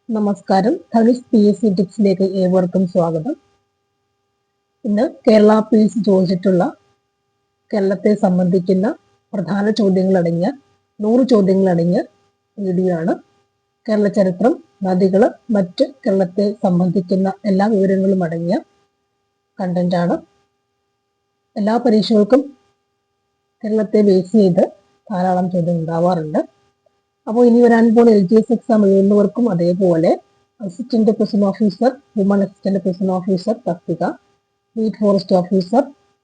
നമസ്കാരം. ധനുഷ് PSC ടിപ്സിലേക്ക് ഏവർക്കും സ്വാഗതം. ഇന്ന് കേരള PSC ചോദിച്ചിട്ടുള്ള കേരളത്തെ സംബന്ധിക്കുന്ന പ്രധാന ചോദ്യങ്ങളടങ്ങിയ 100 ചോദ്യങ്ങളടങ്ങിയ വീഡിയോ ആണ്. കേരള ചരിത്രം, നദികള്, മറ്റ് കേരളത്തെ സംബന്ധിക്കുന്ന എല്ലാ വിവരങ്ങളും അടങ്ങിയ കണ്ടന്റ് ആണ്. എല്ലാ പരീക്ഷകൾക്കും കേരളത്തെ ബേസ് ചെയ്ത് ധാരാളം ചോദ്യം ഉണ്ടാവാറുണ്ട്. അപ്പോൾ ഇനി വരാൻ പോകുന്ന LGS എക്സാം എഴുതുന്നവർക്കും അതേപോലെ assistant prosecution officer, woman assistant prosecution officer തസ്തിക, beat forest officer,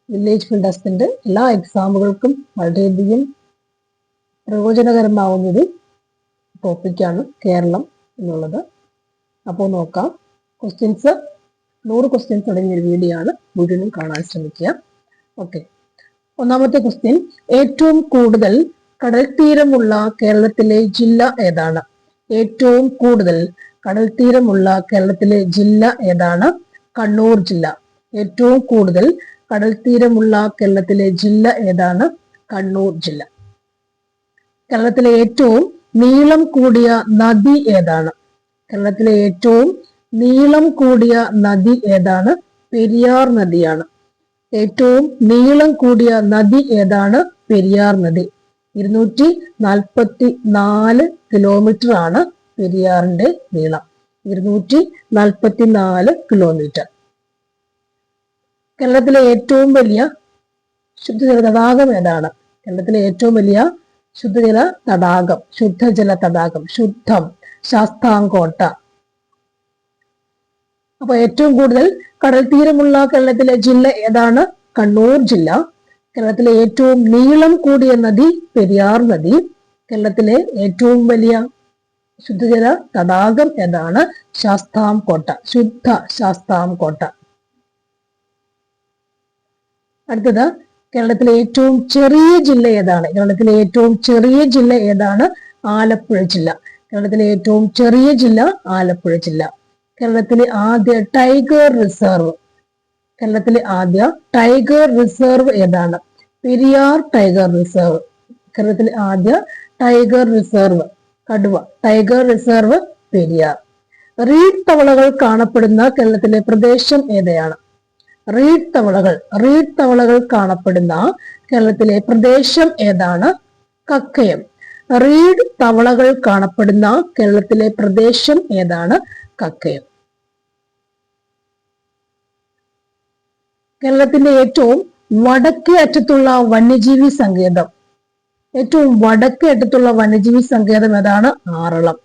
village field assistant എല്ലാ എക്സാമുകൾക്കും വളരെയധികം പ്രയോജനകരമാവുന്നൊരു ടോപ്പിക്കാണ് കേരളം എന്നുള്ളത്. അപ്പോൾ നോക്കാം. 100 ക്വസ്റ്റ്യൻസ് അടങ്ങിയൊരു വീഡിയോ ആണ്. മുഴുവനും കാണാൻ ശ്രമിക്കുക. ഓക്കെ, ഒന്നാമത്തെ ക്വസ്റ്റ്യൻ, ഏറ്റവും കൂടുതൽ കടൽ തീരമുള്ള കേരളത്തിലെ ജില്ല ഏതാണ്? ഏറ്റവും കൂടുതൽ കടൽ തീരമുള്ള കേരളത്തിലെ ജില്ല ഏതാണ്? കണ്ണൂർ ജില്ല. ഏറ്റവും കൂടുതൽ കടൽ തീരമുള്ള കേരളത്തിലെ ജില്ല ഏതാണ്? കണ്ണൂർ ജില്ല. കേരളത്തിലെ ഏറ്റവും നീളം കൂടിയ നദി ഏതാണ്? കേരളത്തിലെ ഏറ്റവും നീളം കൂടിയ നദി ഏതാണ്? പെരിയാർ നദിയാണ്. ഏറ്റവും നീളം കൂടിയ നദി ഏതാണ്? പെരിയാർ നദി. 244 കിലോമീറ്റർ ആണ് പെരിയാറിന്റെ നീളം. 244 കിലോമീറ്റർ. കേരളത്തിലെ ഏറ്റവും വലിയ ശുദ്ധജല തടാകം ഏതാണ്? കേരളത്തിലെ ഏറ്റവും വലിയ ശുദ്ധജല തടാകം, ശുദ്ധജല തടാകം, ശുദ്ധം, ശാസ്താംകോട്ട. അപ്പൊ ഏറ്റവും കൂടുതൽ കടൽ തീരമുള്ള കേരളത്തിലെ ജില്ല ഏതാണ്? കണ്ണൂർ ജില്ല. കേരളത്തിലെ ഏറ്റവും നീളം കൂടിയ നദി പെരിയാർ നദി. കേരളത്തിലെ ഏറ്റവും വലിയ ശുദ്ധജല തടാകം ഏതാണ്? ശാസ്താംകോട്ട, ശുദ്ധ ശാസ്താംകോട്ട. അടുത്തത്, കേരളത്തിലെ ഏറ്റവും ചെറിയ ജില്ല ഏതാണ്? കേരളത്തിലെ ഏറ്റവും ചെറിയ ജില്ല ഏതാണ്? ആലപ്പുഴ ജില്ല. കേരളത്തിലെ ഏറ്റവും ചെറിയ ജില്ല ആലപ്പുഴ ജില്ല. കേരളത്തിലെ ആദ്യ ടൈഗർ റിസർവ്, കേരളത്തിലെ ആദ്യ ടൈഗർ റിസർവ് ഏതാണ്? Periyar tiger reserve. കേരളത്തിലെ ആദ്യ ടൈഗർ റിസർവ് കടുവ, ടൈഗർ റിസർവ് പെരിയാർ. റീഡ് തവളകൾ കാണപ്പെടുന്ന കേരളത്തിലെ പ്രദേശം ഏതാണ്? റീഡ് തവളകൾ കാണപ്പെടുന്ന കേരളത്തിലെ പ്രദേശം ഏതാണ്? കക്കയം. റീഡ് തവളകൾ കാണപ്പെടുന്ന കേരളത്തിലെ പ്രദേശം ഏതാണ്? കക്കയം. കേരളത്തിന്റെ ഏറ്റവും വടക്കേ അറ്റത്തുള്ള വന്യജീവി സങ്കേതം, ഏറ്റവും വടക്കേ അറ്റത്തുള്ള വന്യജീവി സങ്കേതം ഏതാണ്? ആറളം.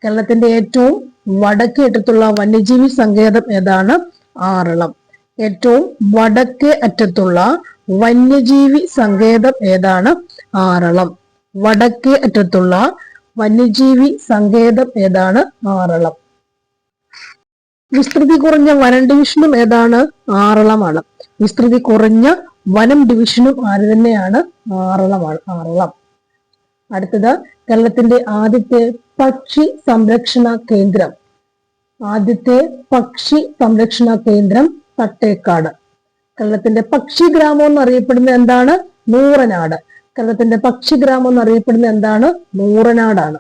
കേരളത്തിന്റെ ഏറ്റവും വടക്കേ അറ്റത്തുള്ള വന്യജീവി സങ്കേതം ഏതാണ്? ആറളം. ഏറ്റവും വടക്കേ അറ്റത്തുള്ള വന്യജീവി സങ്കേതം ഏതാണ്? ആറളം. വടക്കേ അറ്റത്തുള്ള വന്യജീവി സങ്കേതം ഏതാണ്? ആറളം. വിസ്തൃതി കുറഞ്ഞ വനം ഡിവിഷനും ഏതാണ്? ആറളമാണ്. വിസ്തൃതി കുറഞ്ഞ വനം ഡിവിഷനും ആര് തന്നെയാണ്? ആറളമാണ്. ആറളം. അടുത്തത്, കേരളത്തിന്റെ ആദ്യത്തെ പക്ഷി സംരക്ഷണ കേന്ദ്രം. ആദ്യത്തെ പക്ഷി സംരക്ഷണ കേന്ദ്രം തട്ടേക്കാട്. കേരളത്തിന്റെ പക്ഷി ഗ്രാമം എന്നറിയപ്പെടുന്നത് എന്താണ്? നൂറനാട്. കേരളത്തിന്റെ പക്ഷി ഗ്രാമം എന്നറിയപ്പെടുന്നത് എന്താണ്? നൂറനാടാണ്.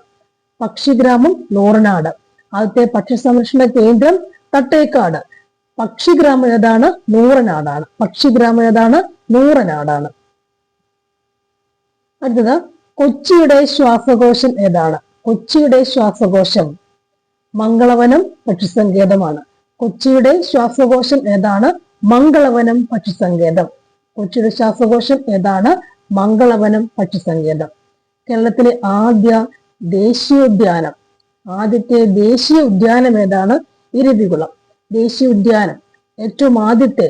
പക്ഷിഗ്രാമം നൂറനാട്. ആദ്യത്തെ പക്ഷി സംരക്ഷണ കേന്ദ്രം തട്ടേക്കാട്. പക്ഷിഗ്രാമം ഏതാണ്? നൂറനാടാണ്. പക്ഷിഗ്രാമം ഏതാണ്? നൂറനാടാണ്. അടുത്തത്, കൊച്ചിയുടെ ശ്വാസകോശം ഏതാണ്? കൊച്ചിയുടെ ശ്വാസകോശം മംഗളവനം പക്ഷിസങ്കേതമാണ്. കൊച്ചിയുടെ ശ്വാസകോശം ഏതാണ്? മംഗളവനം പക്ഷിസങ്കേതം. കൊച്ചിയുടെ ശ്വാസകോശം ഏതാണ്? മംഗളവനം പക്ഷിസങ്കേതം. കേരളത്തിലെ ആദ്യ ദേശീയോദ്യാനം, ആദ്യത്തെ ദേശീയ ഉദ്യാനം ഏതാണ്? ഇരവികുളം. ദേശീയ ഉദ്യാനം ഏറ്റവും ആദ്യത്തെ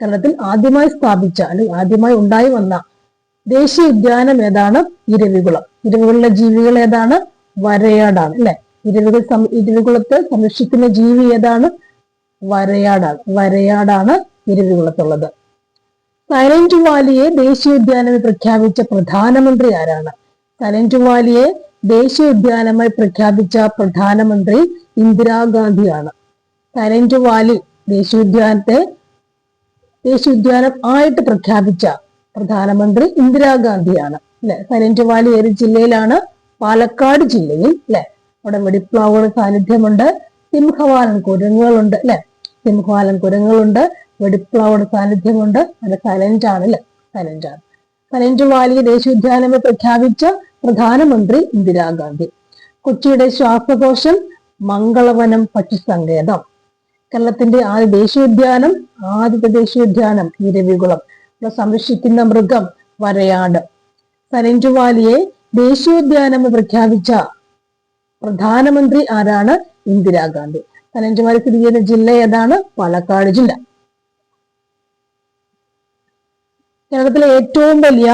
കേരളത്തിൽ ആദ്യമായി സ്ഥാപിച്ച അല്ലെങ്കിൽ ആദ്യമായി ഉണ്ടായി വന്ന ദേശീയ ഉദ്യാനം ഏതാണ്? ഇരവികുളം. ഇരവികുളത്തിലെ ജീവികൾ ഏതാണ്? വരയാടാണ് അല്ലെ. ഇരവികുളത്തെ സംരക്ഷിക്കുന്ന ജീവി ഏതാണ്? വരയാടാണ്. വരയാടാണ് ഇരവികുളത്തുള്ളത്. സൈലന്റ് വാലിയെ ദേശീയോദ്യാനമായി പ്രഖ്യാപിച്ച പ്രധാനമന്ത്രി ആരാണ്? സൈലന്റ് വാലിയെ ദേശീയോദ്യാനമായി പ്രഖ്യാപിച്ച പ്രധാനമന്ത്രി ഇന്ദിരാഗാന്ധിയാണ്. സൈലന്റ് വാലി ദേശീയോദ്യാനം ആയിട്ട് പ്രഖ്യാപിച്ച പ്രധാനമന്ത്രി ഇന്ദിരാഗാന്ധിയാണ് അല്ലെ. സൈലന്റ് വാലി ഏത് ജില്ലയിലാണ്? പാലക്കാട് ജില്ലയിൽ അല്ലെ. അവിടെ വെടിപ്ലാവുകളുടെ സാന്നിധ്യമുണ്ട്. സിംഹവാലൻ കുരങ്ങുകളുണ്ട് അല്ലെ, സിംഹവാലൻ കുരങ്ങുകളുണ്ട്, വെടിപ്ലാവുകളുടെ സാന്നിധ്യമുണ്ട്. അത് സൈലന്റ് ആണ് അല്ലെ, സൈലന്റ് ആണ്. സൈലന്റ് വാലി ദേശീയോദ്യാനമായി പ്രഖ്യാപിച്ച പ്രധാനമന്ത്രി ഇന്ദിരാഗാന്ധി. കൊച്ചിയുടെ ശ്വാസകോശം മംഗളവനം പക്ഷിസങ്കേതം. കേരളത്തിന്റെ ആദ്യത്തെ ദേശീയോദ്യാനം ഇരവികുളം. സംരക്ഷിക്കുന്ന മൃഗം വരയാട്. സൈലന്റ് വാലിയെ ദേശീയോദ്യാനമായി പ്രഖ്യാപിച്ച പ്രധാനമന്ത്രി ആരാണ്? ഇന്ദിരാഗാന്ധി. സൈലന്റ് വാലി സ്ഥിതി ചെയ്യുന്ന ജില്ല ഏതാണ്? പാലക്കാട് ജില്ല. കേരളത്തിലെ ഏറ്റവും വലിയ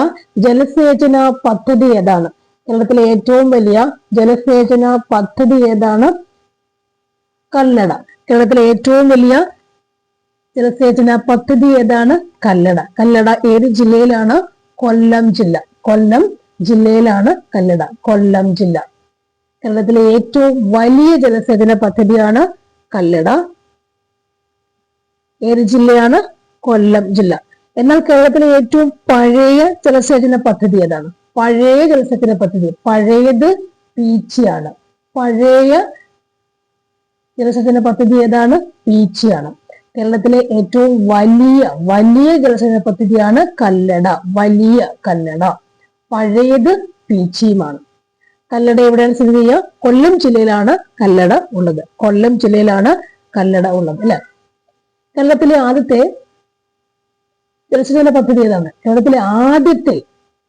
ജലസേചന പദ്ധതി ഏതാണ്? കേരളത്തിലെ ഏറ്റവും വലിയ ജലസേചന പദ്ധതി ഏതാണ്? കല്ലട. കേരളത്തിലെ ഏറ്റവും വലിയ ജലസേചന പദ്ധതി ഏതാണ്? കല്ലട. കല്ലട ഏത് ജില്ലയിലാണ്? കൊല്ലം ജില്ല. കൊല്ലം ജില്ലയിലാണ് കല്ലട. കൊല്ലം ജില്ല. കേരളത്തിലെ ഏറ്റവും വലിയ ജലസേചന പദ്ധതിയാണ് കല്ലട. ഏത് ജില്ലയാണ്? കൊല്ലം ജില്ല. എന്നാൽ കേരളത്തിലെ ഏറ്റവും പഴയ ജലസേചന പദ്ധതി ഏതാണ്? പഴയ ജലസേചന പദ്ധതി, പഴയത് പീച്ചിയാണ്. പഴയ ജലസേചന പദ്ധതി ഏതാണ്? പീച്ചിയാണ്. കേരളത്തിലെ ഏറ്റവും വലിയ ജലസേചന പദ്ധതിയാണ് കല്ലട. വലിയ കല്ലട. പഴയത് പീച്ചിയുമാണ്. കല്ലട എവിടെയാണ് സ്ഥിതി ചെയ്യുക? കൊല്ലം ജില്ലയിലാണ് കല്ലട ഉള്ളത്. കൊല്ലം ജില്ലയിലാണ് കല്ലട ഉള്ളത് അല്ലെ. കേരളത്തിലെ ആദ്യത്തെ ജലസേചന പദ്ധതി ഏതാണ്? കേരളത്തിലെ ആദ്യത്തെ,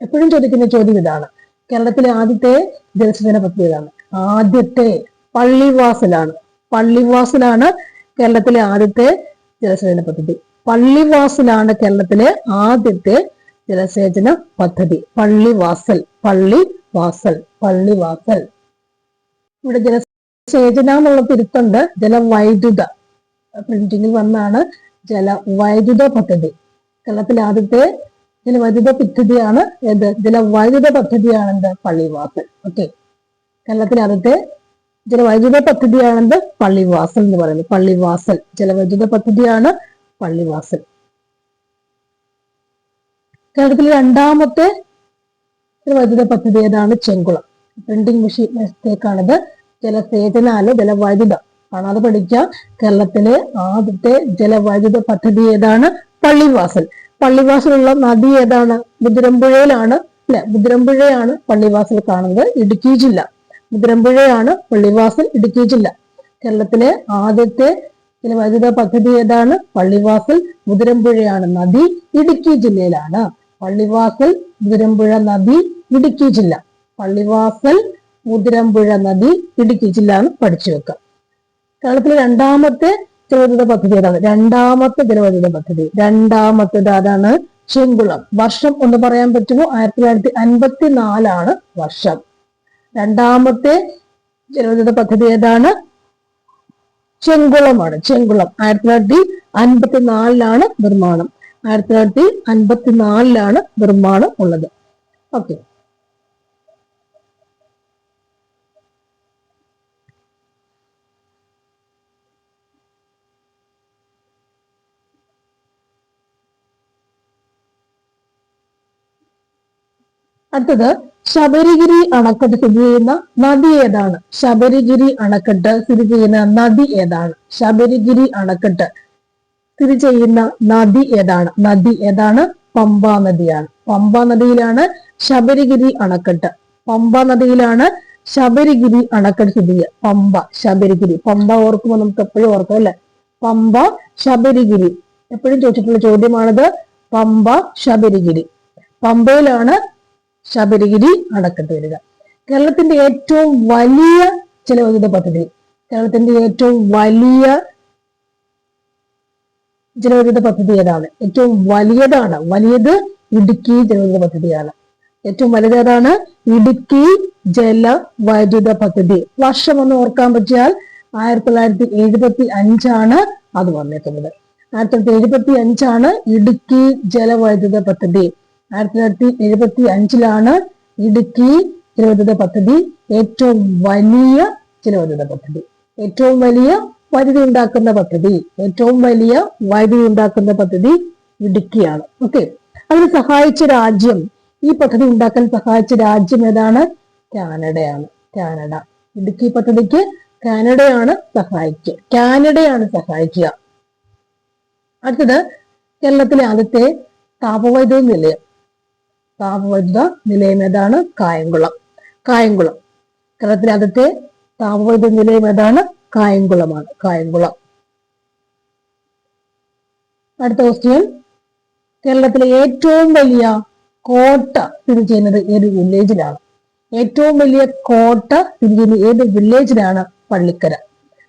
എപ്പോഴും ചോദിക്കുന്ന ചോദ്യം ഇതാണ്, കേരളത്തിലെ ആദ്യത്തെ ജലസേചന പദ്ധതി ഏതാണ്? ആദ്യത്തെ പള്ളിവാസലാണ്. പള്ളിവാസലാണ് കേരളത്തിലെ ആദ്യത്തെ ജലസേചന പദ്ധതി. പള്ളിവാസലാണ് കേരളത്തിലെ ആദ്യത്തെ ജലസേചന പദ്ധതി. പള്ളിവാസൽ, പള്ളിവാസൽ, പള്ളിവാസൽ. ഇവിടെ ജലസേചന എന്നുള്ള തിരുത്തുണ്ട്. ജലവൈദ്യുത, പ്രിന്റിങ്ങിൽ വന്നാണ് ജലവൈദ്യുത പദ്ധതി. കേരളത്തിലെ ആദ്യത്തെ ജലവൈദ്യുത പദ്ധതിയാണ് ഏത്? ജലവൈദ്യുത പദ്ധതിയാണെന്ത്? പള്ളിവാസൽ. ഓക്കെ, കേരളത്തിലെ ആദ്യത്തെ ജലവൈദ്യുത പദ്ധതിയാണെന്ത്? പള്ളിവാസൽ എന്ന് പറയുന്നത്. പള്ളിവാസൽ ജലവൈദ്യുത പദ്ധതിയാണ് പള്ളിവാസൽ. കേരളത്തിലെ രണ്ടാമത്തെ ജലവൈദ്യുത പദ്ധതി ഏതാണ്? ചെങ്കുളം. പ്രിന്റിംഗ് മെഷീൻ മിസ്റ്റേക്കാണിത്. ജലസേചന അല്ല, ജലവൈദ്യുത. കാണാതെ പഠിക്കുക. കേരളത്തിലെ ആദ്യത്തെ ജലവൈദ്യുത പദ്ധതി ഏതാണ്? പള്ളിവാസൽ. പള്ളിവാസലുള്ള നദി ഏതാണ്? മുതിരമ്പുഴയിലാണ് അല്ലെ, മുതിരമ്പുഴയാണ് പള്ളിവാസൽ കാണുന്നത്. ഇടുക്കി ജില്ല. മുതിരമ്പുഴയാണ് പള്ളിവാസൽ, ഇടുക്കി ജില്ല. കേരളത്തിലെ ആദ്യത്തെ ജലവൈദ്യുത പദ്ധതി ഏതാണ്? പള്ളിവാസൽ. മുതിരമ്പുഴയാണ് നദി, ഇടുക്കി ജില്ലയിലാണ്. പള്ളിവാസൽ, മുതിരമ്പുഴ നദി, ഇടുക്കി ജില്ല. പള്ളിവാസൽ, മുതിരമ്പുഴ നദി, ഇടുക്കി ജില്ല എന്ന് പഠിച്ചു വെക്കാം. കേരളത്തിലെ രണ്ടാമത്തെ ജലവൈദ്യുത പദ്ധതി ഏതാണ്? രണ്ടാമത്തെ ജലവൈദ്യുത പദ്ധതി, രണ്ടാമത്തേത് ആരാണ്? ചെങ്കുളം. വർഷം ഒന്ന് പറയാൻ പറ്റുമോ? 1954 വർഷം. രണ്ടാമത്തെ ജലവൈദ്യുത പദ്ധതി ഏതാണ്? ചെങ്കുളമാണ്. ചെങ്കുളം 1954 നിർമ്മാണം. 1954 നിർമ്മാണം ഉള്ളത്. ഓക്കെ, അടുത്തത് ശബരിഗിരി അണക്കെട്ട് സ്ഥിതി ചെയ്യുന്ന നദി ഏതാണ്? ശബരിഗിരി അണക്കെട്ട് സ്ഥിതി ചെയ്യുന്ന നദി ഏതാണ്? ശബരിഗിരി അണക്കെട്ട് സ്ഥിതി ചെയ്യുന്ന നദി ഏതാണ്? നദി ഏതാണ്? പമ്പാ നദിയാണ്. പമ്പാ നദിയിലാണ് ശബരിഗിരി അണക്കെട്ട്. പമ്പാ നദിയിലാണ് ശബരിഗിരി അണക്കെട്ട് സ്ഥിതി ചെയ്യുക. പമ്പ, ശബരിഗിരി. പമ്പ ഓർക്കുമ്പോൾ നമുക്ക് എപ്പോഴും ഓർക്കാം അല്ലെ. പമ്പ, ശബരിഗിരി. എപ്പോഴും ചോദിച്ചിട്ടുള്ള ചോദ്യമാണിത്. പമ്പ, ശബരിഗിരി. പമ്പയിലാണ് ശബരിഗിരി അണക്കെട്ട് വരിക. കേരളത്തിന്റെ ഏറ്റവും വലിയ ജലവൈദ്യുത പദ്ധതി, കേരളത്തിന്റെ ഏറ്റവും വലിയ ജലവൈദ്യുത പദ്ധതി ഏതാണ്? ഏറ്റവും വലിയതാണ്. വലിയത് ഇടുക്കി ജലവൈദ്യുത പദ്ധതിയാണ്. ഏറ്റവും വലുത് ഏതാണ്? ഇടുക്കി ജലവൈദ്യുത പദ്ധതി. വർഷം ഒന്ന് ഓർക്കാൻ പറ്റിയാൽ 1975 അത് വന്നിട്ടുള്ളത്. 1975 ഇടുക്കി ജലവൈദ്യുത പദ്ധതി. 1975 ഇടുക്കി ജലവൈദ്യുത പദ്ധതി ഏറ്റവും വലിയ ജലവൈദ്യുത പദ്ധതി. ഏറ്റവും വലിയ വൈദ്യുതി ഉണ്ടാക്കുന്ന പദ്ധതി, ഏറ്റവും വലിയ വൈദ്യുതി ഉണ്ടാക്കുന്ന പദ്ധതി ഇടുക്കിയാണ്. ഓക്കെ, അതിന് സഹായിച്ച രാജ്യം, ഈ പദ്ധതി ഉണ്ടാക്കാൻ സഹായിച്ച രാജ്യം ഏതാണ്? കാനഡയാണ്. കാനഡ. ഇടുക്കി പദ്ധതിക്ക് കാനഡയാണ് സഹായിക്കുക. അടുത്തത് കേരളത്തിലെ ആദ്യത്തെ താപവൈദ്യുത നിലയം ഏതാണ്? കായംകുളം. കേരളത്തിലെ ആദ്യത്തെ താപവൈദ്യുത നിലയം ഏതാണ്? കായംകുളം. അടുത്ത ക്വസ്റ്റ്യൻ, കേരളത്തിലെ ഏറ്റവും വലിയ കോട്ട സ്ഥിതി ചെയ്യുന്നത് ഏത് വില്ലേജിലാണ്? പള്ളിക്കര.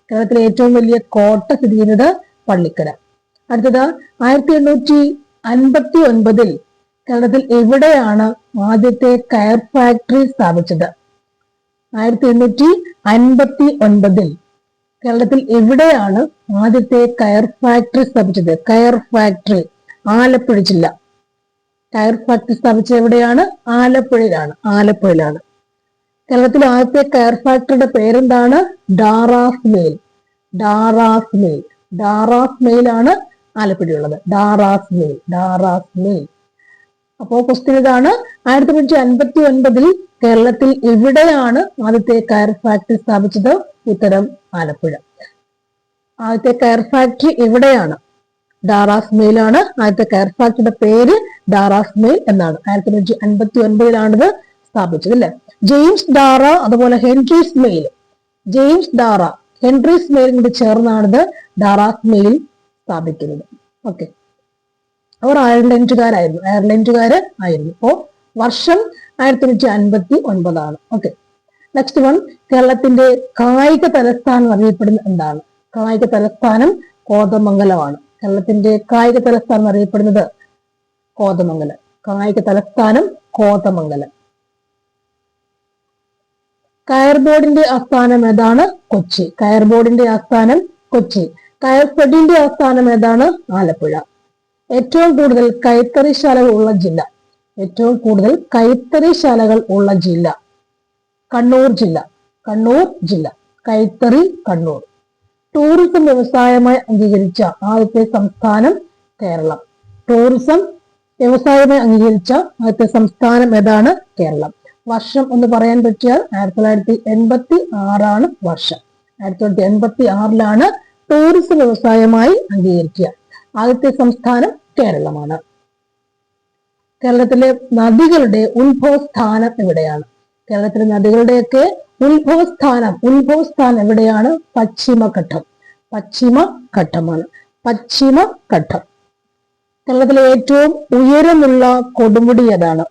കേരളത്തിലെ ഏറ്റവും വലിയ കോട്ട സ്ഥിതി ചെയ്യുന്നത് പള്ളിക്കര. അടുത്തത് 1859 കേരളത്തിൽ എവിടെയാണ് ആദ്യത്തെ കയർ ഫാക്ടറി സ്ഥാപിച്ചത്? 1859 കേരളത്തിൽ എവിടെയാണ് ആദ്യത്തെ കയർ ഫാക്ടറി സ്ഥാപിച്ചത്? ആലപ്പുഴ ജില്ല. കയർ ഫാക്ടറി സ്ഥാപിച്ചത് എവിടെയാണ്? ആലപ്പുഴയിലാണ്. കേരളത്തിലെ ആദ്യത്തെ കയർ ഫാക്ടറിയുടെ പേരെന്താണ്? ഡാറാസ് മെയിൽ ആണ് ആലപ്പുഴയുള്ളത്. ഡാറാസ് മെയിൽ. അപ്പോ ക്വസ്റ്റ്യൻ ഇതാണ്, 1859 കേരളത്തിൽ എവിടെയാണ് ആദ്യത്തെ കയർ ഫാക്ടറി സ്ഥാപിച്ചത്? ഉത്തരം ആലപ്പുഴ. ആദ്യത്തെ കയർ ഫാക്ടറി എവിടെയാണ്? ഡാറാസ് മെയിൽ ആണ്. ആദ്യത്തെ കയർ ഫാക്ടറിയുടെ പേര് ഡാറാസ് മെയിൽ എന്നാണ്. 1859 സ്ഥാപിച്ചത് അല്ലെ. ജെയിംസ് ഡാറ അതുപോലെ ഹെൻറീസ് മെയിൽ കൂടി ചേർന്നാണിത് ഡാറാസ് മെയിൽ സ്ഥാപിക്കുന്നത്. ഓക്കെ, അവർ അയർലൻഡുകാരായിരുന്നു. അപ്പോ വർഷം 1859. ഓക്കെ, നെക്സ്റ്റ് വൺ, കേരളത്തിന്റെ കായിക തലസ്ഥാനം അറിയപ്പെടുന്നത് എന്താണ്? കായിക തലസ്ഥാനം കോതമംഗലമാണ്. കേരളത്തിന്റെ കായിക തലസ്ഥാനം അറിയപ്പെടുന്നത് കോതമംഗലം. കയർ ബോർഡിന്റെ ആസ്ഥാനം ഏതാണ്? കൊച്ചി. കയർഫെഡിന്റെ ആസ്ഥാനം ഏതാണ്? ആലപ്പുഴ. ഏറ്റവും കൂടുതൽ കൈത്തറിശാലകൾ ഉള്ള ജില്ല? കണ്ണൂർ ജില്ല. കണ്ണൂർ. ടൂറിസം വ്യവസായമായി അംഗീകരിച്ച ആദ്യത്തെ സംസ്ഥാനം കേരളം. ഏതാണ്? കേരളം. വർഷം എന്ന് പറയാൻ പറ്റിയാൽ 1986 വർഷം. 1986 ടൂറിസം വ്യവസായമായി അംഗീകരിക്കുക. ആദ്യത്തെ സംസ്ഥാനം കേരളമാണ്. കേരളത്തിലെ നദികളുടെ ഉത്ഭവസ്ഥാനം എവിടെയാണ്? കേരളത്തിലെ നദികളുടെയൊക്കെ ഉത്ഭവസ്ഥാനം എവിടെയാണ്? പശ്ചിമഘട്ടമാണ്. കേരളത്തിലെ ഏറ്റവും ഉയരമുള്ള കൊടുമുടി ഏതാണ്?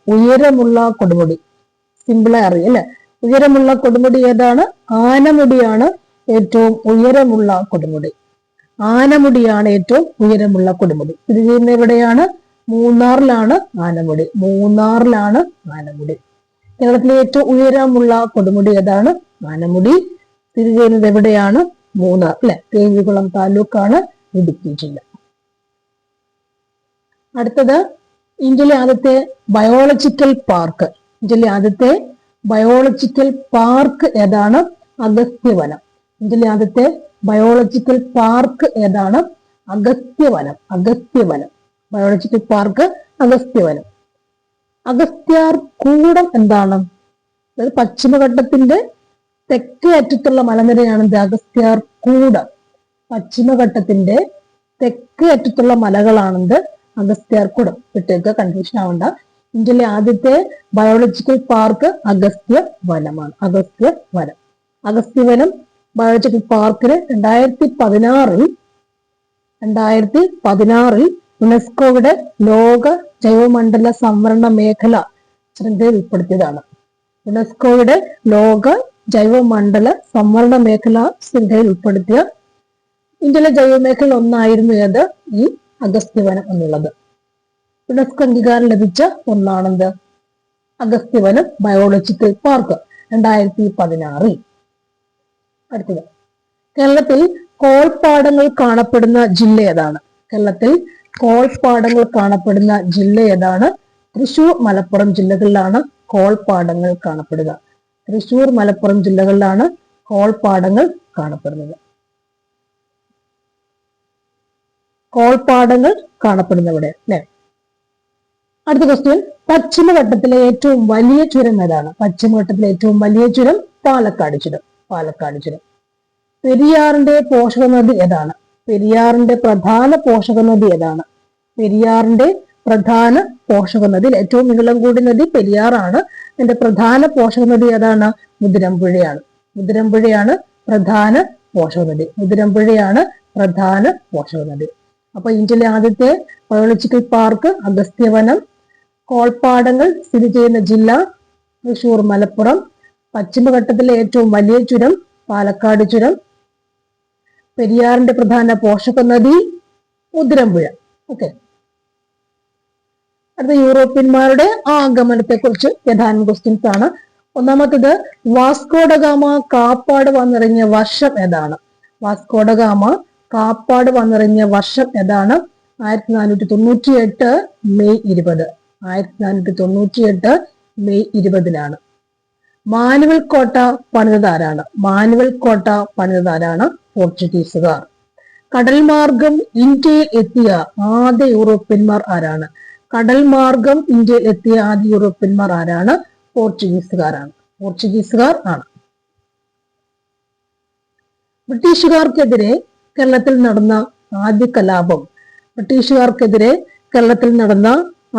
സിമ്പിളായി അറിയാം അല്ലെ. ഉയരമുള്ള കൊടുമുടി ഏതാണ്? ആനമുടിയാണ് ഏറ്റവും ഉയരമുള്ള കൊടുമുടി. സ്ഥിതി ചെയ്യുന്ന എവിടെയാണ്? മൂന്നാറിലാണ് ആനമുടി. കേരളത്തിലെ ഏറ്റവും ഉയരമുള്ള കൊടുമുടി ഏതാണ്? ആനമുടി. സ്ഥിതി ചെയ്യുന്നത് എവിടെയാണ്? മൂന്നാർ അല്ലെ. ദേവികുളം താലൂക്കാണ്, ഇടുക്കി ജില്ല. അടുത്തത്, ഇന്ത്യയിലെ ആദ്യത്തെ ബയോളജിക്കൽ പാർക്ക് ഏതാണ്? അഗസ്ത്യവനം. ഇന്ത്യയിലെ ആദ്യത്തെ ബയോളജിക്കൽ പാർക്ക് ഏതാണ്? അഗസ്ത്യവനം. Biological park Agasthyavanam. അഗസ്ത്യാർകൂടം എന്താണ്? അതായത് പശ്ചിമഘട്ടത്തിന്റെ തെക്കേ അറ്റത്തുള്ള മലനിരയാണ് അഗസ്ത്യാർകൂടം. പശ്ചിമഘട്ടത്തിന്റെ തെക്കേ അറ്റത്തുള്ള മലകളാണെന്ത്? അഗസ്ത്യാർകൂടം. വിട്ടേക്ക്, കൺഫ്യൂഷൻ ആവണ്ട. ഇന്ത്യയിലെ ആദ്യത്തെ ബയോളജിക്കൽ പാർക്ക് അഗസ്ത്യവനമാണ്. അഗസ്ത്യവനം ബയോളജിക്കൽ പാർക്കിന് 2016 യുനെസ്കോയുടെ ലോക ജൈവമണ്ഡല സംവരണ മേഖല ശൃംഖലയിൽ ഉൾപ്പെടുത്തിയതാണ്. യുനെസ്കോയുടെ ലോക ജൈവമണ്ഡല സംവരണ മേഖല ശൃംഖലയിൽ ഉൾപ്പെടുത്തിയ ഇന്ത്യയിലെ ജൈവമേഖല ഒന്നായിരുന്നു ഏത്? ഈ അഗസ്ത്യവനം എന്നുള്ളത്. യുനെസ്കോ അംഗീകാരം ലഭിച്ച ഒന്നാണെന്ത്? Agasthyavanam biological park 2016. അടുത്തത്, കേരളത്തിൽ കോൾപ്പാടങ്ങൾ കാണപ്പെടുന്ന ജില്ല ഏതാണ്? തൃശൂർ, മലപ്പുറം ജില്ലകളിലാണ് കോൾപ്പാടങ്ങൾ കാണപ്പെടുക. കോൾപ്പാടങ്ങൾ അല്ലെ. അടുത്ത ക്വസ്റ്റ്യൻ, പശ്ചിമഘട്ടത്തിലെ ഏറ്റവും വലിയ ചുരം ഏതാണ്? പാലക്കാട് ചുരം. പാലക്കാട് ചുരം. പെരിയാറിന്റെ പോഷക നദി ഏതാണ്? പെരിയാറിന്റെ പ്രധാന പോഷക നദി ഏതാണ്? പെരിയാറിന്റെ പ്രധാന പോഷക നദി, ഏറ്റവും നീളം കൂടിയ നദി പെരിയാറാണ്. അതിന്റെ പ്രധാന പോഷക നദി ഏതാണ്? മുതിരമ്പുഴയാണ്. മുതിരമ്പുഴയാണ് പ്രധാന പോഷക നദി. മുതിരമ്പുഴയാണ് പ്രധാന പോഷക നദി. അപ്പൊ ഇന്ത്യയിലെ ആദ്യത്തെ ബയോളജിക്കൽ പാർക്ക് അഗസ്ത്യവനം. കോൾപ്പാടങ്ങൾ സ്ഥിതി ചെയ്യുന്ന ജില്ല തൃശൂർ, മലപ്പുറം. പശ്ചിമഘട്ടത്തിലെ ഏറ്റവും വലിയ ചുരം പാലക്കാട് ചുരം. പെരിയാറിന്റെ പ്രധാന പോഷക നദി മുതിരമ്പുഴ. ഓക്കെ. അടുത്ത യൂറോപ്യന്മാരുടെ ആഗമനത്തെ കുറിച്ച് പ്രധാന ക്വസ്റ്റ്യൻസ് ആണ്. ഒന്നാമത്തത്, വാസ്കോഡഗാമ കാപ്പാട് വന്നിറങ്ങിയ വർഷം ഏതാണ്? വാസ്കോഡഗാമ കാപ്പാട് വന്നിറങ്ങിയ വർഷം ഏതാണ്? 1498 മെയ് 20. 1498 മെയ് 20-ലാണ്. മാനുവൽ കോട്ട പണിതാരാണ്? മാനുവൽ കോട്ട പണിതാരാണ്? പോർച്ചുഗീസുകാർ. കടൽ മാർഗം ഇന്ത്യയിൽ എത്തിയ ആദ്യ യൂറോപ്യന്മാർ ആരാണ്? കടൽ മാർഗം ഇന്ത്യയിൽ എത്തിയ ആദ്യ യൂറോപ്യന്മാർ ആരാണ്? പോർച്ചുഗീസുകാരാണ്. പോർച്ചുഗീസുകാർ ആണ്. ബ്രിട്ടീഷുകാർക്കെതിരെ കേരളത്തിൽ നടന്ന ആദ്യ കലാപം. ബ്രിട്ടീഷുകാർക്കെതിരെ കേരളത്തിൽ നടന്ന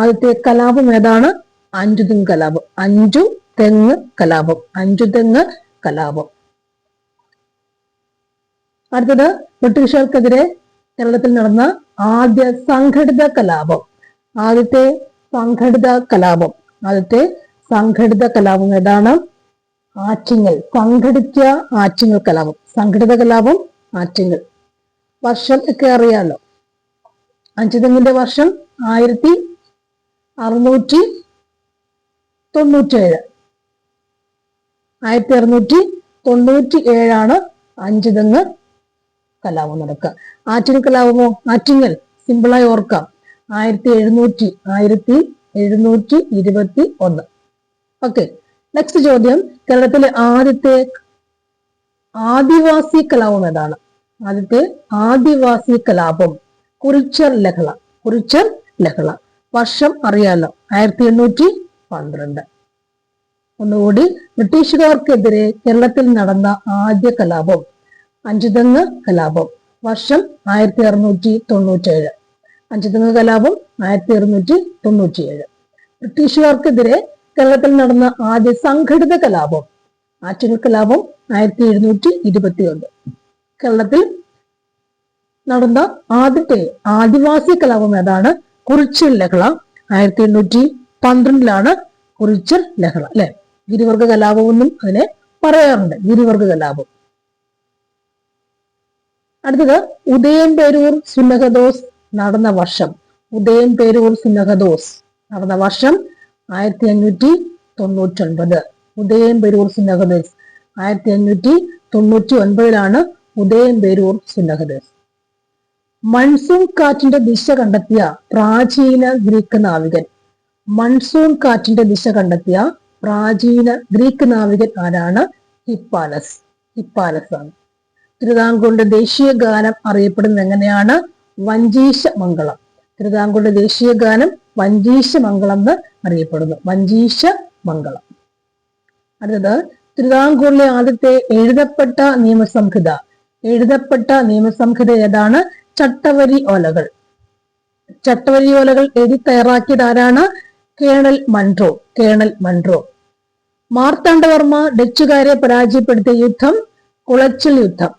ആദ്യത്തെ കലാപം ഏതാണ്? അഞ്ചുതെങ്ങ് കലാപം. അഞ്ചുതെങ്ങ് കലാപം. അഞ്ചുതെങ്ങ് കലാപം. അടുത്തത്, ബ്രിട്ടീഷുകാർക്കെതിരെ കേരളത്തിൽ നടന്ന ആദ്യ സംഘടിത കലാപം. ആദ്യത്തെ സംഘടിത കലാപം. ആദ്യത്തെ സംഘടിത കലാപം ഏതാണ്? ആറ്റിങ്ങൽ. സംഘടിച്ച ആറ്റിങ്ങൽ കലാപം. സംഘടിത കലാപം ആറ്റിങ്ങൽ. വർഷം ഒക്കെ അറിയാലോ. അഞ്ചുതെങ്ങിന്റെ വർഷം 1697. 1697 അഞ്ചുതെങ്ങ് കലാപം നടക്കുക. ആറ്റിങ്ങൽ കലാപമോ? ആറ്റിങ്ങൽ സിമ്പിളായി ഓർക്കാം, 1721. ഓക്കെ. നെക്സ്റ്റ് ചോദ്യം, കേരളത്തിലെ ആദ്യത്തെ ആദിവാസി കലാപം ഏതാണ്? ആദ്യത്തെ ആദിവാസി കലാപം കുറിച്യർ ലഹള. കുറിച്യർ ലഹള. വർഷം അറിയാലോ, 1812. ഒന്നുകൂടി, ബ്രിട്ടീഷുകാർക്കെതിരെ കേരളത്തിൽ നടന്ന ആദ്യ കലാപം അഞ്ചുതെങ്ങ് കലാപം. വർഷം 1697. അഞ്ചുതെങ്ങ് കലാപം 1697. ബ്രിട്ടീഷുകാർക്കെതിരെ കേരളത്തിൽ നടന്ന ആദ്യ സംഘടിത കലാപം ആറ്റിങ്ങൽ കലാപം 1721. കേരളത്തിൽ നടന്ന ആദ്യത്തെ ആദിവാസി കലാപം ഏതാണ്? കുറിച്യർ ലഹള. 1812 കുറിച്യർ ലഹള. അല്ലെ, ഗിരിവർഗ കലാപമെന്നും അതിനെ പറയാറുണ്ട്. ഗിരിവർഗ കലാപം. അടുത്തത്, ഉദയംപേരൂർ സുന്നഹദോസ് നടന്ന വർഷം. ഉദയംപേരൂർ സുന്നഹദോസ് നടന്ന വർഷം 1599. ഉദയംപേരൂർ സുന്നഹദോസ് 1599 ഉദയംപേരൂർ സുന്നഹദോസ്. മൺസൂൺ കാറ്റിന്റെ ദിശ കണ്ടെത്തിയ പ്രാചീന ഗ്രീക്ക് നാവികൻ. മൺസൂൺ കാറ്റിന്റെ ദിശ കണ്ടെത്തിയ പ്രാചീന ഗ്രീക്ക് നാവികൻ ആരാണ്? ഹിപ്പാലസ്. ഹിപ്പാലസ് ആണ്. തിരുവിതാംകൂറിന്റെ ദേശീയ ഗാനം അറിയപ്പെടുന്നത് എങ്ങനെയാണ്? വഞ്ചീശ മംഗളം. തിരുവിതാംകൂറിന്റെ ദേശീയ ഗാനം വഞ്ചീശ മംഗളം എന്ന് അറിയപ്പെടുന്നു. വഞ്ചീശ മംഗളം. അടുത്തത്, തിരുവിതാംകൂറിലെ ആദ്യത്തെ എഴുതപ്പെട്ട നിയമസംഹിത. എഴുതപ്പെട്ട നിയമസംഹിത ഏതാണ്? ചട്ടവരി ഓലകൾ. ചട്ടവരി ഓലകൾ എഴുതി തയ്യാറാക്കിയത് ആരാണ്? Colonel Munro. Colonel Munro. Marthanda Varma ഡച്ചുകാരെ പരാജയപ്പെടുത്തിയ യുദ്ധം കുളച്ചൽ യുദ്ധം.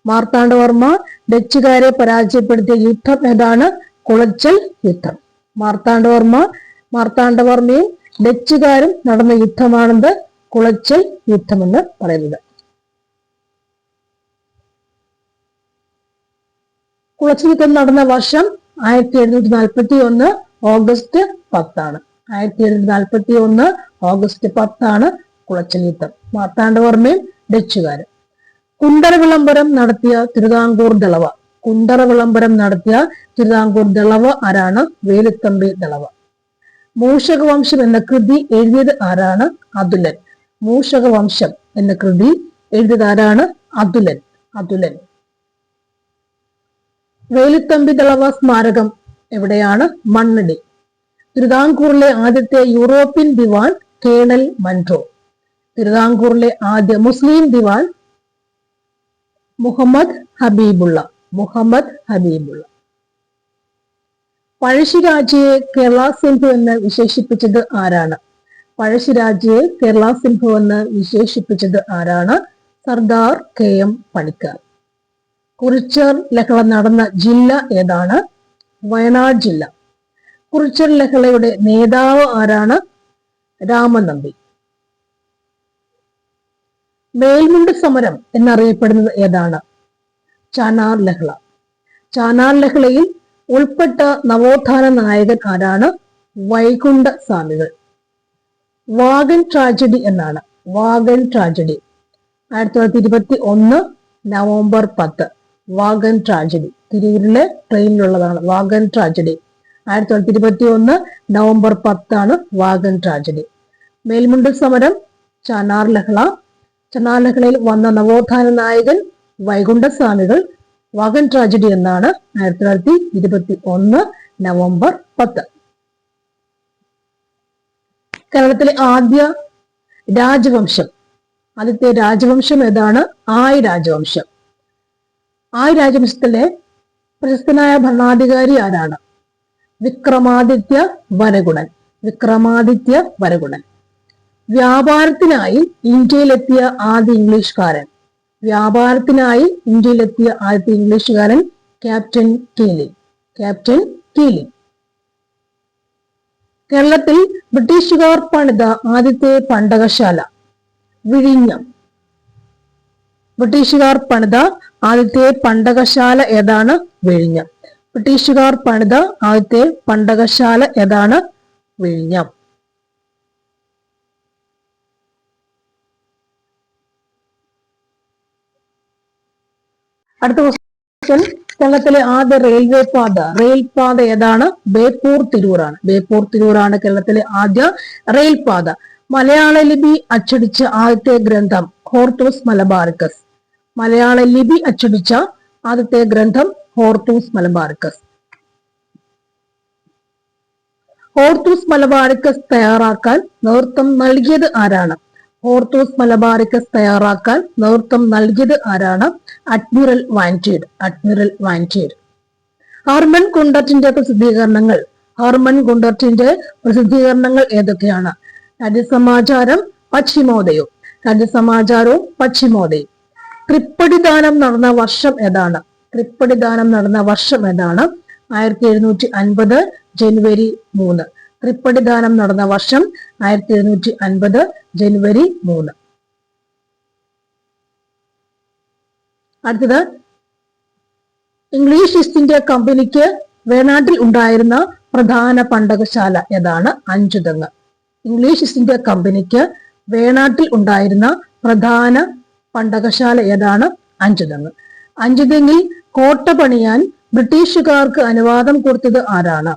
മാർത്താണ്ഡവർമ്മ ഡച്ചുകാരെ പരാജയപ്പെടുത്തിയ യുദ്ധം ഏതാണ്? കുളച്ചൽ യുദ്ധം. മാർത്താണ്ഡവർമ്മയും ഡച്ചുകാരും നടന്ന യുദ്ധമാണെന്ന് കുളച്ചൽ യുദ്ധം എന്ന് പറയുന്നത്. കുളച്ചൽ യുദ്ധം നടന്ന വർഷം 1741 ഓഗസ്റ്റ് 10. 1741 ഓഗസ്റ്റ് 10 കുളച്ചൽ യുദ്ധം. മാർത്താണ്ഡവർമ്മയും ഡച്ചുകാരും. കുണ്ടറ വിളംബരം നടത്തിയ തിരുവിതാംകൂർ ദളവ. കുണ്ടറ വിളംബരം നടത്തിയ തിരുവിതാംകൂർ ദളവ ആരാണ്? വേലുത്തമ്പി ദളവ. മൂഷകവംശം എന്ന കൃതി എഴുതിയത് ആരാണ്? അതുലൻ. മൂഷകവംശം എന്ന കൃതി എഴുതിയത് ആരാണ്? അതുലൻ. അതുലൻ. വേലുത്തമ്പി ദളവ സ്മാരകം എവിടെയാണ്? മണ്ണടി. തിരുവിതാംകൂറിലെ ആദ്യത്തെ യൂറോപ്യൻ ദിവാൻ കേണൽ മൺട്രോ. തിരുവിതാംകൂറിലെ ആദ്യ മുസ്ലിം ദിവാൻ മുഹമ്മദ് ഹബീബുള്ള. മുഹമ്മദ് ഹബീബുള്ള. പഴശ്ശിരാജയെ കേരള സിന്ധു എന്ന് വിശേഷിപ്പിച്ചത് ആരാണ്? പഴശ്ശിരാജയെ കേരള സിന്ധു എന്ന് വിശേഷിപ്പിച്ചത് ആരാണ്? സർദാർ KM പണിക്കർ. കുറിച്യർ ലഹള നടന്ന ജില്ല ഏതാണ്? വയനാട് ജില്ല. കുറിച്യർ ലഹളയുടെ നേതാവ് ആരാണ്? രാമനമ്പി. മേൽമുണ്ട് സമരം എന്നറിയപ്പെടുന്നത് ഏതാണ്? ചാനാർ ലഹള. ചാനാർ ലഹളയിൽ ഉൾപ്പെട്ട നവോത്ഥാന നായകൻ ആരാണ്? വൈകുണ്ഠ സ്വാമികൾ. വാഗൻ ട്രാജഡി എന്നാണ്. Wagon tragedy 1921 November 10. Wagon tragedy തിരൂരിലെ ട്രെയിനിലുള്ളതാണ്. വാഗൻ ട്രാജഡി 1921 നവംബർ 10 ആണ് വാഗൻ ട്രാജഡി. മേൽമുണ്ട് സമരം, ചാനാർ ലഹള. ചാനാർ ലഹളയിൽ വന്ന നവോത്ഥാന നായകൻ വൈകുണ്ഠ സ്വാമികൾ. വാഗൻ ട്രാജഡി എന്നാണ് 1921 നവംബർ 10. കേരളത്തിലെ ആദ്യത്തെ രാജവംശം ഏതാണ്? ആയ് രാജവംശം. ആയ് രാജവംശത്തിലെ പ്രശസ്തനായ ഭരണാധികാരി ആരാണ്? വിക്രമാദിത്യ വരഗുണൻ. വിക്രമാദിത്യ വരഗുണൻ. വ്യാപാരത്തിനായി ഇന്ത്യയിലെത്തിയ ആദ്യ ഇംഗ്ലീഷുകാരൻ. വ്യാപാരത്തിനായി ഇന്ത്യയിലെത്തിയ ആദ്യത്തെ ഇംഗ്ലീഷുകാരൻ ക്യാപ്റ്റൻ കീലിംഗ്. Captain Keeling. കേരളത്തിൽ ബ്രിട്ടീഷുകാർ പണിത ആദ്യത്തെ പണ്ടകശാല? വിഴിഞ്ഞം. ബ്രിട്ടീഷുകാർ പണിത ആദ്യത്തെ പണ്ടകശാല ഏതാണ്? വിഴിഞ്ഞം. ബ്രിട്ടീഷുകാർ പണിത ആദ്യത്തെ പണ്ടകശാല ഏതാണ്? വിഴിഞ്ഞം. അടുത്ത ക്വസ്റ്റ്യൻ, കേരളത്തിലെ ആദ്യ റെയിൽപാത ഏതാണ്? ബേപ്പൂർ തിരൂറാണ്. ബേപ്പൂർ തിരൂറാണ് കേരളത്തിലെ ആദ്യ റെയിൽപാത. മലയാള ലിപി അച്ചടിച്ച ആദ്യത്തെ ഗ്രന്ഥം ഹോർത്തൂസ് മലബാറിക്കസ്. മലയാള ലിപി അച്ചടിച്ച ആദ്യത്തെ ഗ്രന്ഥം ഹോർത്തൂസ് മലബാറിക്കസ്. ഹോർത്തൂസ് മലബാറിക്കസ് തയ്യാറാക്കാൻ നേതൃത്വം നൽകിയത് ആരാണ്? ഹോർത്തൂസ് മലബാറിക്കസ് തയ്യാറാക്കാൻ നേതൃത്വം നൽകിയത് ആരാണ്? അഡ്മിറൽ വാൻറ്റീഡ്. അഡ്മിറൽ വാൻറ്റീഡ്. ഹർമൻ ഗുണ്ടർട്ടിന്റെ പ്രസിദ്ധീകരണങ്ങൾ. ഹർമൻ ഗുണ്ടർട്ടിന്റെ പ്രസിദ്ധീകരണങ്ങൾ ഏതൊക്കെയാണ്? രാജ്യസമാചാരം, പശ്ചിമോദയം. രാജ്യസമാചാരവും പശ്ചിമോദയം. തൃപ്പടിദാനം നടന്ന വർഷം ഏതാണ്? തൃപ്പടിദാനം നടന്ന വർഷം ഏതാണ്? 1750 ജനുവരി 3. തൃപ്പടിദാനം നടന്ന വർഷം 1750 ജനുവരി 3. അടുത്തത്, ഇംഗ്ലീഷ് ഈസ്റ്റ് ഇന്ത്യ കമ്പനിക്ക് വേണാട്ടിൽ ഉണ്ടായിരുന്ന പ്രധാന പണ്ടകശാല ഏതാണ്? അഞ്ചുതെങ്ങ്. ഇംഗ്ലീഷ് ഈസ്റ്റ് ഇന്ത്യ കമ്പനിക്ക് വേണാട്ടിൽ ഉണ്ടായിരുന്ന പ്രധാന പണ്ടകശാല ഏതാണ്? അഞ്ചുതെങ്ങ്. അഞ്ചുതെങ്ങിൽ കോട്ട പണിയാൻ ബ്രിട്ടീഷുകാർക്ക് അനുവാദം കൊടുത്തത് ആരാണ്?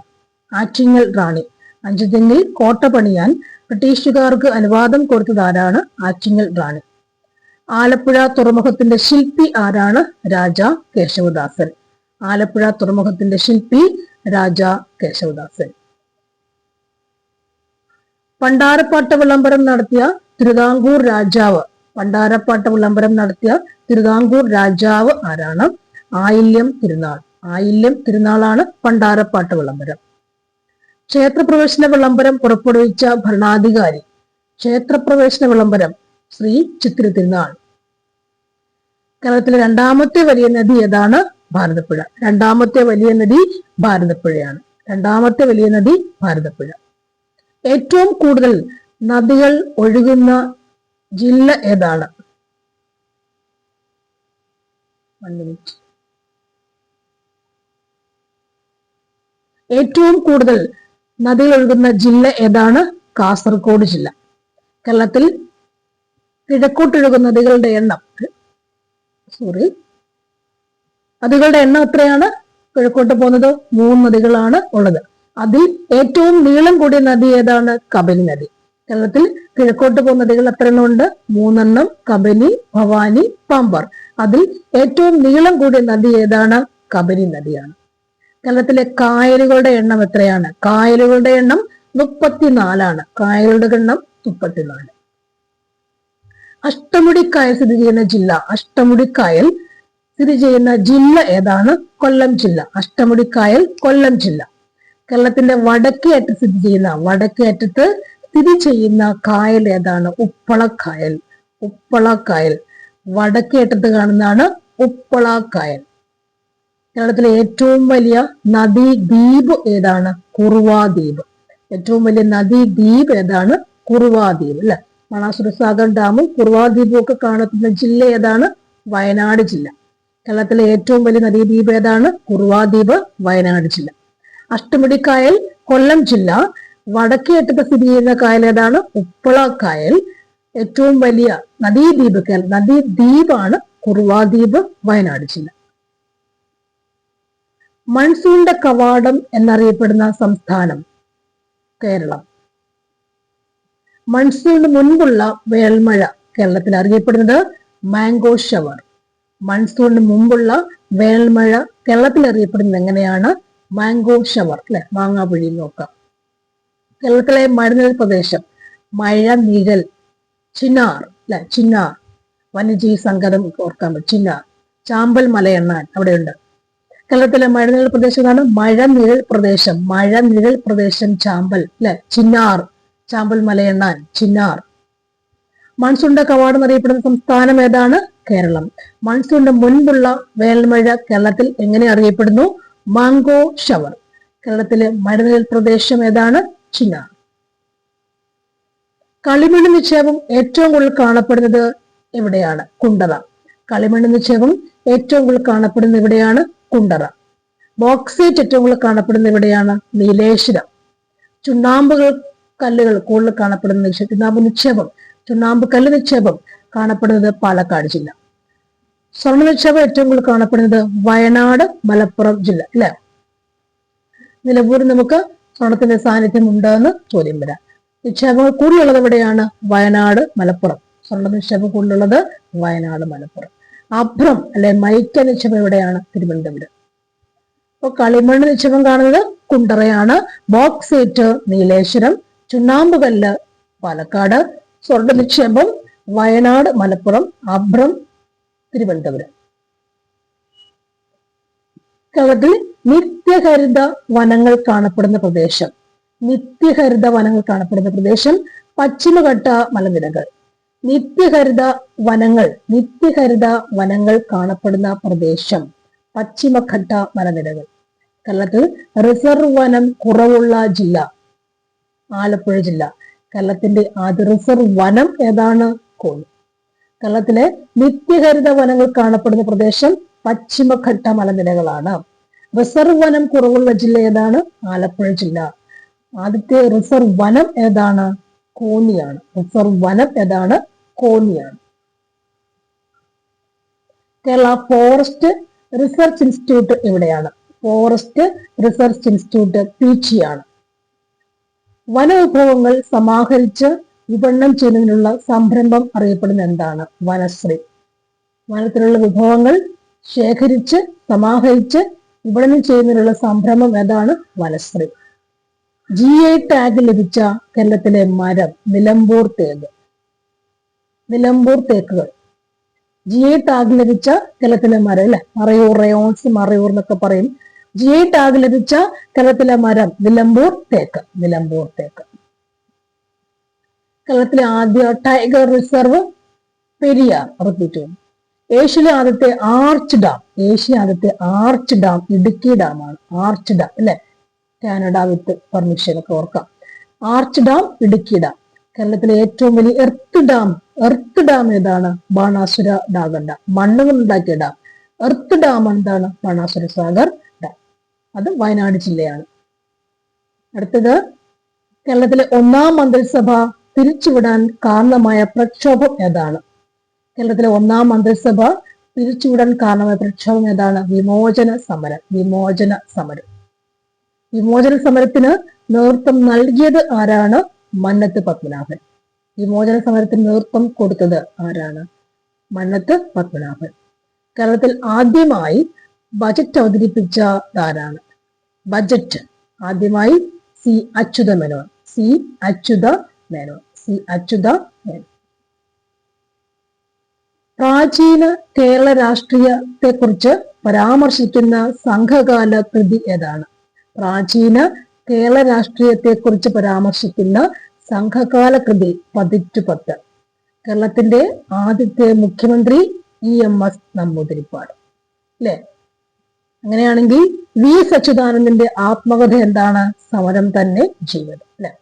ആറ്റിങ്ങൽ റാണി. അഞ്ചുതെങ്ങിൽ കോട്ട പണിയാൻ ബ്രിട്ടീഷുകാർക്ക് അനുവാദം കൊടുത്തത് ആരാണ്? ആറ്റിങ്ങൽ റാണി. ആലപ്പുഴ തുറമുഖത്തിന്റെ ശില്പി ആരാണ്? രാജാ കേശവദാസൻ. ആലപ്പുഴ തുറമുഖത്തിന്റെ ശില്പി രാജാ കേശവദാസൻ. പണ്ടാരപ്പാട്ട വിളംബരം നടത്തിയ തിരുവിതാംകൂർ രാജാവ്. പണ്ടാരപ്പാട്ട വിളംബരം നടത്തിയ തിരുവിതാംകൂർ രാജാവ് ആരാണ്? ആയില്യം തിരുനാൾ. ആയില്യം തിരുനാളാണ് പണ്ടാരപ്പാട്ട വിളംബരം. ക്ഷേത്രപ്രവേശന വിളംബരം പുറപ്പെടുവിച്ച ഭരണാധികാരി. ക്ഷേത്രപ്രവേശന വിളംബരം ശ്രീ ചിത്തിര തിരുനാൾ. കേരളത്തിലെ രണ്ടാമത്തെ വലിയ നദി ഏതാണ്? ഭാരതപ്പുഴ. രണ്ടാമത്തെ വലിയ നദി ഭാരതപ്പുഴയാണ്. രണ്ടാമത്തെ വലിയ നദി ഭാരതപ്പുഴ. ഏറ്റവും കൂടുതൽ നദികൾ ഒഴുകുന്ന ജില്ല ഏതാണ്? ഏറ്റവും കൂടുതൽ നദികൾ ഒഴുകുന്ന ജില്ല ഏതാണ്? കാസർഗോഡ് ജില്ല. കേരളത്തിൽ കിഴക്കോട്ടൊഴുകുന്ന നദികളുടെ എണ്ണം എത്രയാണ്? കിഴക്കോട്ട് പോകുന്നത് 3 നദികളാണ് ഉള്ളത്. അതിൽ ഏറ്റവും നീളം കൂടിയ നദി ഏതാണ്? കബനി നദി. കേരളത്തിൽ കിഴക്കോട്ട് പോകുന്ന നദികൾ എത്ര എണ്ണം ഉണ്ട്? 3 കബനി, ഭവാനി, പാമ്പാർ. അതിൽ ഏറ്റവും നീളം കൂടിയ നദി ഏതാണ്? കബനി നദിയാണ്. കേരളത്തിലെ കായലുകളുടെ എണ്ണം എത്രയാണ്? കായലുകളുടെ എണ്ണം 34 കായലുകളുടെ എണ്ണം 34. അഷ്ടമുടിക്കായൽ സ്ഥിതി ചെയ്യുന്ന ജില്ല. അഷ്ടമുടിക്കായൽ സ്ഥിതി ചെയ്യുന്ന ജില്ല ഏതാണ്? കൊല്ലം ജില്ല. അഷ്ടമുടിക്കായൽ കൊല്ലം ജില്ല. കേരളത്തിന്റെ വടക്കേ അറ്റത്ത് സ്ഥിതി ചെയ്യുന്ന കായൽ ഏതാണ്? ഉപ്പളക്കായൽ. ഉപ്പളക്കായൽ വടക്കേ അറ്റത്ത് കാണുന്നതാണ് ഉപ്പളക്കായൽ. കേരളത്തിലെ ഏറ്റവും വലിയ നദീദ്വീപ് ഏതാണ്? കുറുവാദ്വീപ്. ഏറ്റവും വലിയ നദീദ്വീപ് ഏതാണ്? കുറുവാദ്വീപ് അല്ലെ. ബാണാസുര സാഗർ ഡാമും കുറുവാദ്വീപും ഒക്കെ കാണുന്ന ജില്ല ഏതാണ്? വയനാട് ജില്ല. കേരളത്തിലെ ഏറ്റവും വലിയ നദീദ്വീപ് ഏതാണ്? കുറുവാദ്വീപ്, വയനാട് ജില്ല. അഷ്ടമുടിക്കായൽ കൊല്ലം ജില്ല. വടക്കേ അറ്റത്ത് സ്ഥിതി ചെയ്യുന്ന കായൽ ഏതാണ്? ഉപ്പളക്കായൽ. ഏറ്റവും വലിയ നദീദ്വീപാണ് കുറുവാദ്വീപ്, വയനാട് ജില്ല. മൺസൂണിന്റെ കവാടം എന്നറിയപ്പെടുന്ന സംസ്ഥാനം? കേരളം. മൺസൂണിന് മുൻപുള്ള വേൽമഴ കേരളത്തിൽ അറിയപ്പെടുന്നത് മാംഗോ ഷവർ. മൺസൂണിന് മുമ്പുള്ള വേൽമഴ കേരളത്തിൽ അറിയപ്പെടുന്നത് എങ്ങനെയാണ്? മാംഗോ ഷവർ അല്ലെ. മാങ്ങാ പൊഴി നോക്കാം. കേരളത്തിലെ മഴനിഴൽ പ്രദേശം മഴനിഴൽ, ചിന്നാർ അല്ലെ. ചിന്നാർ വന്യജീവി സങ്കേതം ഓർക്കാൻ പറ്റും. ചിന്നാർ. ചാമ്പൽ മലയണ്ണാൻ അവിടെയുണ്ട്. കേരളത്തിലെ മഴനിഴൽ പ്രദേശമാണ് മഴനിഴൽ പ്രദേശം. മഴനിഴൽ പ്രദേശം ചാമ്പൽ അല്ലെ. ചിന്നാർ. ചാമ്പൽ മലയണ്ണാൻ, ചിന്നാർ. മൺസൂണിന്റെ കവാടം എന്നറിയപ്പെടുന്ന സംസ്ഥാനം ഏതാണ്? കേരളം. മൺസൂണിന്റെ മുൻപുള്ള വേനൽമഴ കേരളത്തിൽ എങ്ങനെ അറിയപ്പെടുന്നു? Mango shower. കേരളത്തിലെ മഴനിഴൽ പ്രദേശം ഏതാണ്? ചിന്നാർ. കളിമണ്ണ് നിക്ഷേപം ഏറ്റവും കൂടുതൽ കാണപ്പെടുന്നത് എവിടെയാണ്? കുണ്ടറ. കളിമണ്ണ് നിക്ഷേപം ഏറ്റവും കൂടുതൽ കാണപ്പെടുന്നത് എവിടെയാണ്? കുണ്ടറ. ബോക്സൈറ്റ് ഏറ്റവും കൂടുതൽ കാണപ്പെടുന്നത് എവിടെയാണ്? നീലേശ്വരം. ചുണ്ണാമ്പുകൾ കല്ലുകൾ കൂടുതൽ കാണപ്പെടുന്ന ചുണ്ണാമ്പ് കല്ല് നിക്ഷേപം കാണപ്പെടുന്നത് പാലക്കാട് ജില്ല. സ്വർണ്ണ നിക്ഷേപം ഏറ്റവും കൂടുതൽ കാണപ്പെടുന്നത് വയനാട്, മലപ്പുറം ജില്ല അല്ലെ. നിലമ്പൂരിൽ നമുക്ക് സ്വർണത്തിന്റെ സാന്നിധ്യം ഉണ്ടെന്ന് ചോദ്യം വരാം. നിക്ഷേപങ്ങൾ കൂടുതലുള്ളത് എവിടെയാണ്? വയനാട്, മലപ്പുറം. സ്വർണ്ണ നിക്ഷേപം കൂടുതലുള്ളത് വയനാട്, മലപ്പുറം. അഭ്രം അല്ലെ മൈക്ക നിക്ഷേപം എവിടെയാണ്? തിരുവനന്തപുരം. അപ്പൊ കളിമണ്ണ് നിക്ഷേപം കാണുന്നത് കുണ്ടറയാണ്. ബോക്സൈറ്റ് നീലേശ്വരം. ചുണ്ണാമ്പുകല്ല് പാലക്കാട്. സ്വർണ്ണ നിക്ഷേപം വയനാട്, മലപ്പുറം. അഭ്രം തിരുവനന്തപുരം. കേരളത്തിൽ നിത്യഹരിത വനങ്ങൾ കാണപ്പെടുന്ന പ്രദേശം? നിത്യഹരിത വനങ്ങൾ കാണപ്പെടുന്ന പ്രദേശം പശ്ചിമഘട്ട മലനിരകൾ. നിത്യഹരിത വനങ്ങൾ കാണപ്പെടുന്ന പ്രദേശം പശ്ചിമഘട്ട മലനിരകൾ. കേരളത്തിൽ റിസർവ് വനം കുറവുള്ള ജില്ല? ആലപ്പുഴ ജില്ല. കേരളത്തിന്റെ ആദ്യ റിസർവ് വനം ഏതാണ്? കോന്നി. കേരളത്തിലെ നിത്യഹരിത വനങ്ങൾ കാണപ്പെടുന്ന പ്രദേശം പശ്ചിമഘട്ട മലനിരകളാണ്. റിസർവ് വനം കുറവുള്ള ജില്ല ഏതാണ്? ആലപ്പുഴ ജില്ല. ആദ്യത്തെ റിസർവ് വനം ഏതാണ്? കോന്നിയാണ്. റിസർവ് വനം ഏതാണ്? കോന്നിയാണ്. കേരള ഫോറസ്റ്റ് റിസർച്ച് ഇൻസ്റ്റിറ്റ്യൂട്ട് എവിടെയാണ്? ഫോറസ്റ്റ് റിസർച്ച് ഇൻസ്റ്റിറ്റ്യൂട്ട് പീച്ചിയാണ്. വനവിഭവങ്ങൾ സമാഹരിച്ച് വിപണനം ചെയ്യുന്നതിനുള്ള സംരംഭം അറിയപ്പെടുന്ന എന്താണ്? വനശ്രീ. വനത്തിലുള്ള വിഭവങ്ങൾ ശേഖരിച്ച് സമാഹരിച്ച് വിപണനം ചെയ്യുന്നതിനുള്ള സംരംഭം ഏതാണ്? വനശ്രീ. GI ടാഗ് ലഭിച്ച കേരളത്തിലെ മരം? നിലമ്പൂർ തേക്ക്. നിലമ്പൂർ തേക്കുകൾ. GI ടാഗ് ലഭിച്ച കേരളത്തിലെ മരം അല്ലെ. മറയൂർ റയോൺസ്, മറയൂർ എന്നൊക്കെ പറയും. GI ടാഗ് ലഭിച്ച കേരളത്തിലെ മരം നിലമ്പൂർ തേക്ക്. നിലമ്പൂർ തേക്ക്. കേരളത്തിലെ ആദ്യ ടൈഗർ റിസർവ്? പെരിയാർ. റിപ്പീറ്റ് ചെയ്യും. ഏഷ്യയിലെ ആദ്യത്തെ ആർച്ച് ഡാം ഇടുക്കി ഡാമാണ്. ആർച്ച് ഡാം അല്ലെ. കാനഡ വിത്ത് പെർമിഷൻ ഒക്കെ ഓർക്കാം. Arch dam, Idukki dam. കേരളത്തിലെ ഏറ്റവും വലിയ എർത്ത് ഡാം ഏതാണ്? ബാണാസുര സാഗർ ഡാം. മണ്ണുകൊണ്ടുണ്ടാക്കിയ ഡാം. എർത്ത് ഡാം എന്താണ്? ബാണാസുര സാഗർ ഡാം. അത് വയനാട് ജില്ലയാണ്. അടുത്തത്, കേരളത്തിലെ ഒന്നാം മന്ത്രിസഭ പിരിച്ചുവിടാൻ കാരണമായ പ്രക്ഷോഭം ഏതാണ്? കേരളത്തിലെ ഒന്നാം മന്ത്രിസഭ പിരിച്ചുവിടാൻ കാരണമായ പ്രക്ഷോഭം ഏതാണ്? വിമോചന സമരം. വിമോചന സമരത്തിന് നേതൃത്വം നൽകിയത് ആരാണ്? മന്നത്ത് പത്മനാഭൻ. വിമോചന സമരത്തിന് നേതൃത്വം കൊടുത്തത് ആരാണ്? മന്നത്ത് പത്മനാഭൻ. കേരളത്തിൽ ആദ്യമായി ബജറ്റ് അവതരിപ്പിച്ച ആരാണ്? ബജറ്റ് ആദ്യമായി സി അച്യുതമേനോൻ. പ്രാചീന കേരള രാഷ്ട്രീയത്തെക്കുറിച്ച് പരാമർശിക്കുന്ന സംഘകാല കൃതി ഏതാണ്? പ്രാചീന കേരള രാഷ്ട്രീയത്തെക്കുറിച്ച് പരാമർശിക്കുന്ന സംഘകാല കൃതി പതിറ്റുപത്ത്. കേരളത്തിന്റെ ആദ്യത്തെ മുഖ്യമന്ത്രി EMS നമ്പൂതിരിപ്പാട് അല്ലെ? അങ്ങനെയാണെങ്കിൽ VS അച്യുതാനന്ദന്റെ ആത്മകഥ എന്താണ്? സമരം തന്നെ ജീവിതം അല്ലെ?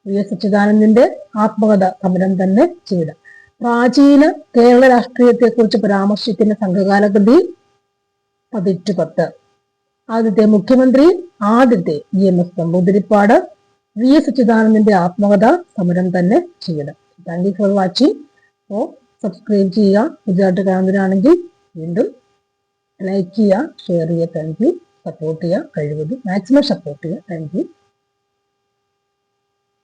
VS അച്യുതാനന്ദന്റെ ആത്മകഥ സമരം തന്നെ ജീവിതം. പ്രാചീന കേരള രാഷ്ട്രീയത്തെക്കുറിച്ച് പരാമർശിക്കുന്ന സംഘകാല കൃതി പതിറ്റുപത്ത്. ആദ്യത്തെ മുഖ്യമന്ത്രി EMS നമ്പൂതിരിപ്പാട്. VS അച്യുതാനന്ദന്റെ ആത്മകഥ സമരം തന്നെ ജീവിതം. Thank you for watching. അപ്പോൾ സബ്സ്ക്രൈബ് ചെയ്യുക. പുതിയതായിട്ട് കാണുന്നവരാണെങ്കിൽ വീണ്ടും ലൈക്ക് ചെയ്യുക, ഷെയർ ചെയ്യുക. Thank you. സപ്പോർട്ട് ചെയ്യുക, കഴിവതും മാക്സിമം സപ്പോർട്ട് ചെയ്യുക. Thank you.